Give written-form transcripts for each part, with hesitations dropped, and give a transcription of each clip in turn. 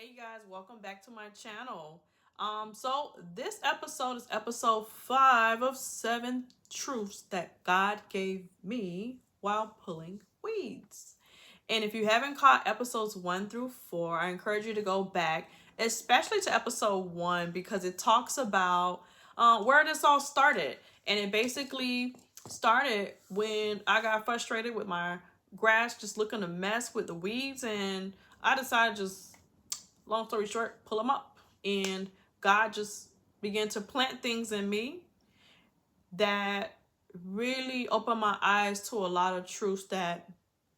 Hey guys, welcome back to my channel. So this episode is episode 5 of 7 truths that God gave me while pulling weeds. And if you haven't caught episodes 1 through 4, I encourage you to go back, especially to episode 1, because it talks about where this all started. And it basically started when I got frustrated with my grass just looking a mess with the weeds, and I decided just, long story short, pull them up. And God just began to plant things in me that really opened my eyes to a lot of truths that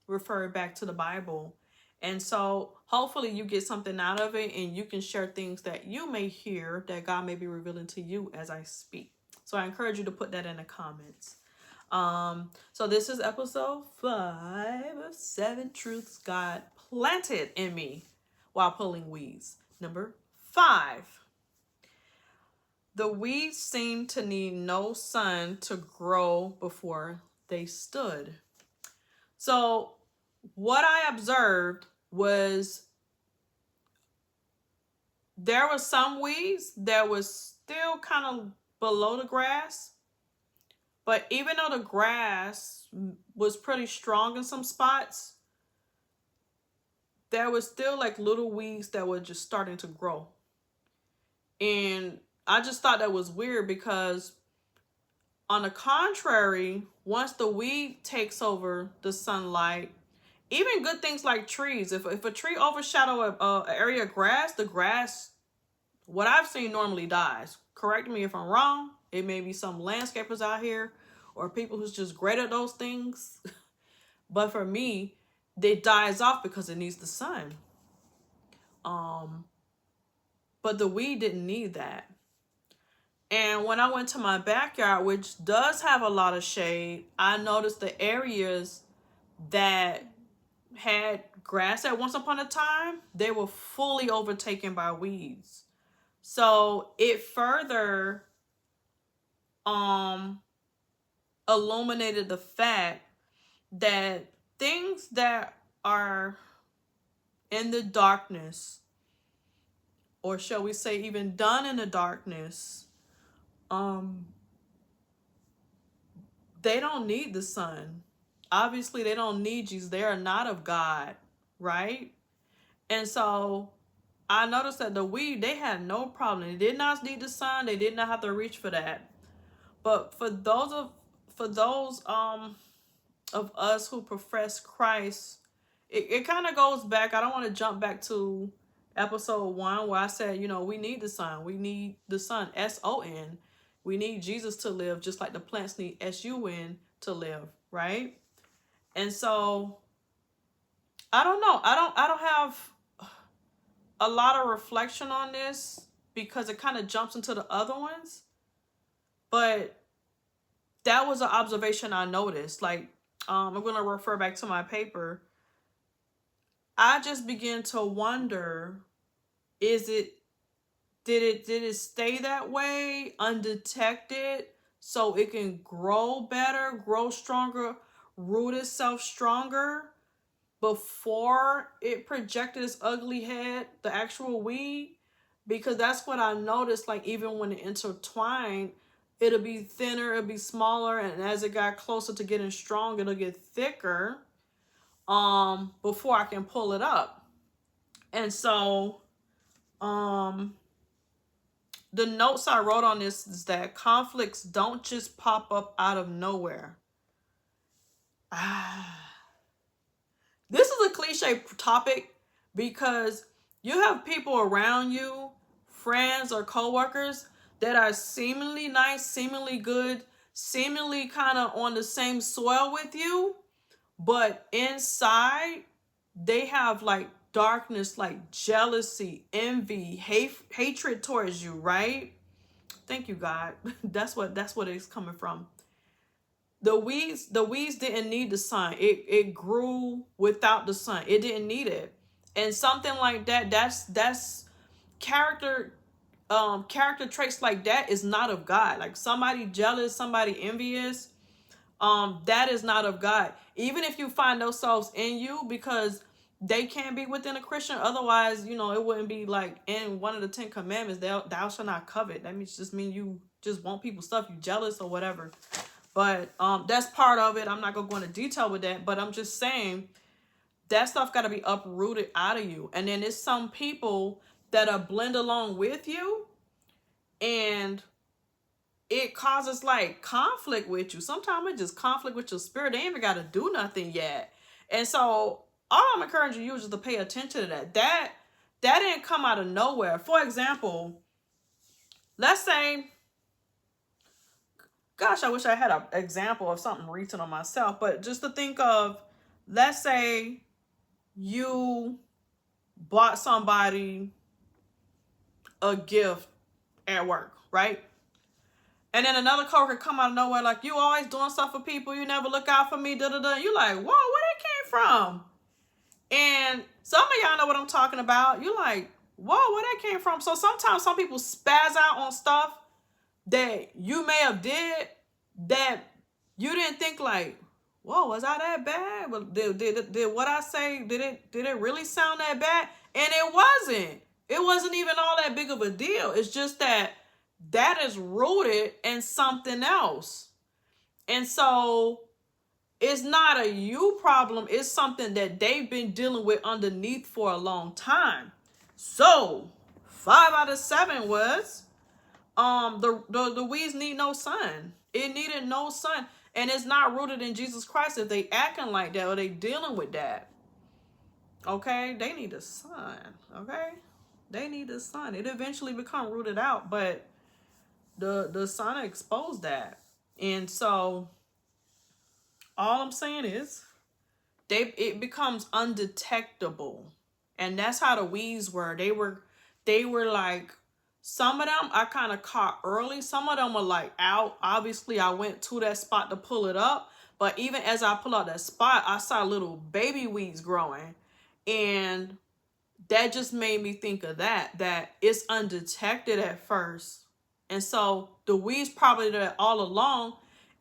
refer back to the Bible. And so hopefully you get something out of it and you can share things that you may hear that God may be revealing to you as I speak. So I encourage you to put that in the comments. So this is episode 5 of 7 truths God planted in me while pulling weeds. Number 5. The weeds seemed to need no sun to grow before they stood. So what I observed was there were some weeds that was still kind of below the grass. But even though the grass was pretty strong in some spots, there was still like little weeds that were just starting to grow. And I just thought that was weird because on the contrary, once the weed takes over the sunlight, even good things like trees, if a tree overshadow an area of grass, the grass, what I've seen, normally dies. Correct me if I'm wrong. It may be some landscapers out here or people who's just great at those things. But for me, it dies off because it needs the sun. But the weed didn't need that. And when I went to my backyard, which does have a lot of shade, I noticed the areas that had grass at once upon a time, they were fully overtaken by weeds. So it further illuminated the fact that things that are in the darkness, or shall we say even done in the darkness, they don't need the sun. Obviously, they don't need Jesus. They are not of God, right? And so I noticed that the weed, they had no problem. They did not need the sun. They did not have to reach for that. But for those of us who profess Christ, it kind of goes back. I don't want to jump back to episode 1 where I said, we need the sun. We need the sun, S-O-N. We need Jesus to live just like the plants need S-U-N to live, right? And so I don't know. I don't have a lot of reflection on this because it kind of jumps into the other ones. But that was an observation I noticed. Like, I'm going to refer back to my paper. I just began to wonder, did it stay that way undetected so it can grow better, grow stronger, root itself stronger before it projected its ugly head, the actual weed? Because that's what I noticed. Like, even when it intertwined, it'll be thinner, it'll be smaller, and as it got closer to getting strong, it'll get thicker before I can pull it up. And so the notes I wrote on this is that conflicts don't just pop up out of nowhere. This is a cliche topic because you have people around you, friends or coworkers, that are seemingly nice, seemingly good, seemingly kind of on the same soil with you, but inside they have like darkness, like jealousy, envy, hatred towards you, right? Thank you, God. That's what it's coming from. The weeds didn't need the sun. It grew without the sun. It didn't need it. And something like that, that's character traits like that is not of God. Like somebody jealous, somebody envious, that is not of God. Even if you find those souls in you, because they can't be within a Christian. Otherwise, you know, it wouldn't be like in one of the 10 commandments, thou shalt not covet. That means just mean you just want people's stuff, you jealous or whatever. But that's part of it. I'm not gonna go into detail with that, but I'm just saying that stuff got to be uprooted out of you. And then there's some people that'll blend along with you, and it causes like conflict with you. Sometimes it just conflict with your spirit. They ain't even got to do nothing yet. And so all I'm encouraging you is just to pay attention to that. That didn't come out of nowhere. For example, let's say, gosh, I wish I had an example of something recent on myself, but just to think of, let's say you bought somebody a gift at work, right? And then another coworker come out of nowhere like, you always doing stuff for people, you never look out for me, da-da-da. You like, whoa, where that came from? And some of y'all know what I'm talking about. You like, whoa, where that came from? So sometimes some people spaz out on stuff that you may have did that you didn't think like, whoa, was I that bad? But did what I say, did it really sound that bad? And it wasn't. It wasn't even all that big of a deal. It's just that is rooted in something else. And so it's not a you problem. It's something that they've been dealing with underneath for a long time. So 5 out of 7 was the weeds need no son. It needed no son. And it's not rooted in Jesus Christ if they acting like that or they dealing with that. Okay? They need a son. Okay? They need a son. It eventually become rooted out, but the son exposed that. And so all I'm saying is it becomes undetectable. And that's how the weeds were. They were like, some of them I kind of caught early. Some of them were like out. Obviously, I went to that spot to pull it up. But even as I pull out that spot, I saw little baby weeds growing. And that just made me think of that it's undetected at first. And so the weeds probably there all along.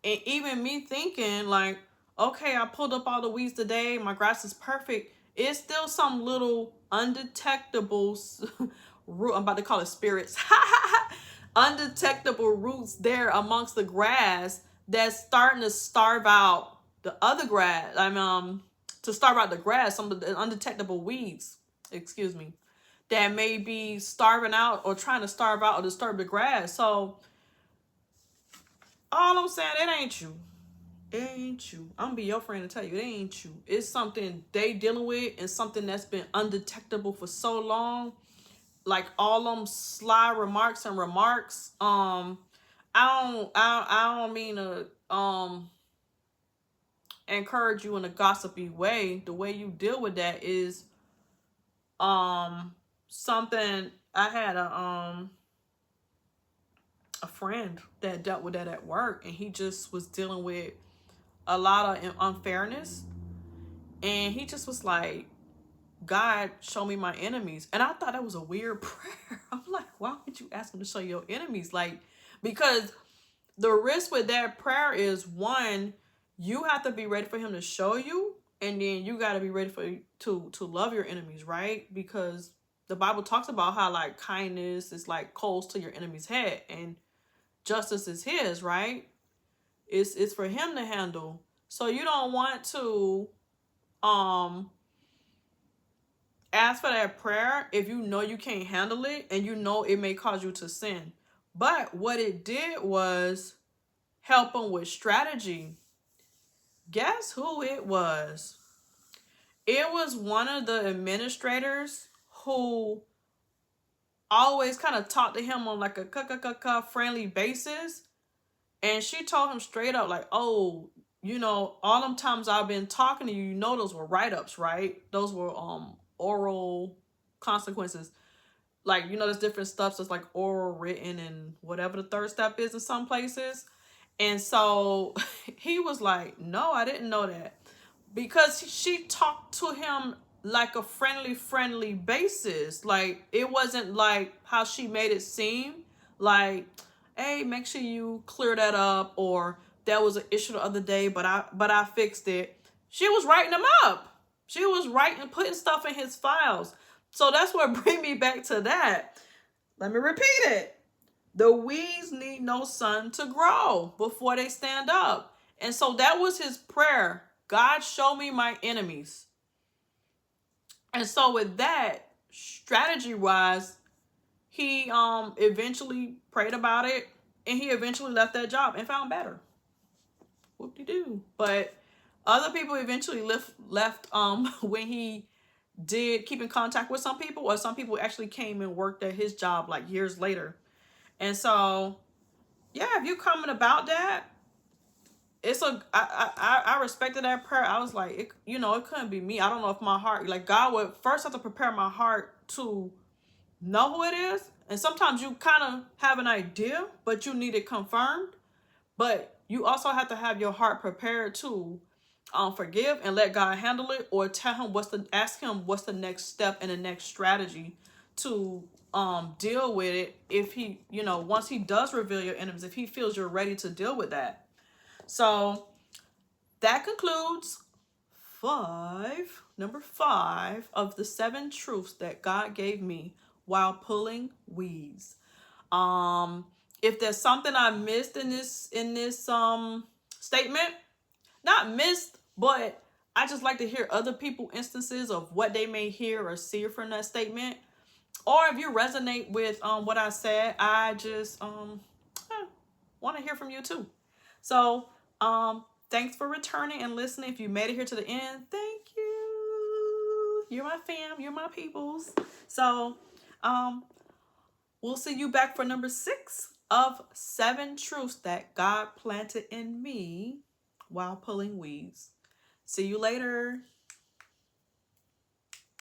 And even me thinking like, okay, I pulled up all the weeds today. My grass is perfect. It's still some little undetectable root. I'm about to call it spirits. Undetectable roots there amongst the grass that's starting to starve out the other grass. To starve out the grass, some of the undetectable weeds, excuse me, that may be starving out or trying to starve out or disturb the grass. So all I'm saying, it ain't you. It ain't you. I'm gonna be your friend and tell you it ain't you. It's something they dealing with and something that's been undetectable for so long. Like all them sly remarks. I don't mean to encourage you in a gossipy way. The way you deal with that is something. I had a friend that dealt with that at work, and he just was dealing with a lot of unfairness, and he just was like, God, show me my enemies. And I thought that was a weird prayer. I'm like, why would you ask him to show your enemies? Like, because the risk with that prayer is, one, you have to be ready for him to show you, and then you got to be ready for to love your enemies, right? Because the Bible talks about how like kindness is like coals to your enemy's head, and justice is his, right? It's for him to handle. So you don't want to ask for that prayer if you know you can't handle it and you know it may cause you to sin. But what it did was help him with strategy. Guess who it was? It was one of the administrators who always kind of talked to him on like a friendly basis. And she told him straight up like, oh, you know, all them times I've been talking to you, you know those were write-ups, right? Those were oral consequences. Like, you know, there's different stuff that's like oral, written, and whatever the third step is in some places. And so he was like, no, I didn't know that. Because she talked to him like a friendly basis. Like, it wasn't like how she made it seem. Like, hey, make sure you clear that up, or that was an issue the other day, but I fixed it. She was writing them up. She was writing, putting stuff in his files. So that's what bring me back to that. Let me repeat it. The weeds need no sun to grow before they stand up. And so that was his prayer. God, show me my enemies. And so with that, strategy-wise, he eventually prayed about it, and he eventually left that job and found better. Whoop-de-doo. But other people eventually left when he did keep in contact with some people, or some people actually came and worked at his job like years later. And so, yeah, if you coming about that, I respected that prayer. I was like, it couldn't be me. I don't know if my heart, like, God would first have to prepare my heart to know who it is. And sometimes you kind of have an idea, but you need it confirmed. But you also have to have your heart prepared to forgive and let God handle it, or ask him what's the next step and the next strategy to deal with it. If he, once he does reveal your enemies, if he feels you're ready to deal with that. So that concludes number 5 of the 7 truths that God gave me while pulling weeds. If there's something I missed in this statement, not missed, but I just like to hear other people instances of what they may hear or see from that statement. Or if you resonate with what I said, I just want to hear from you too. So thanks for returning and listening. If you made it here to the end, thank you. You're my fam. You're my peoples. So we'll see you back for number 6 of 7 truths that God planted in me while pulling weeds. See you later.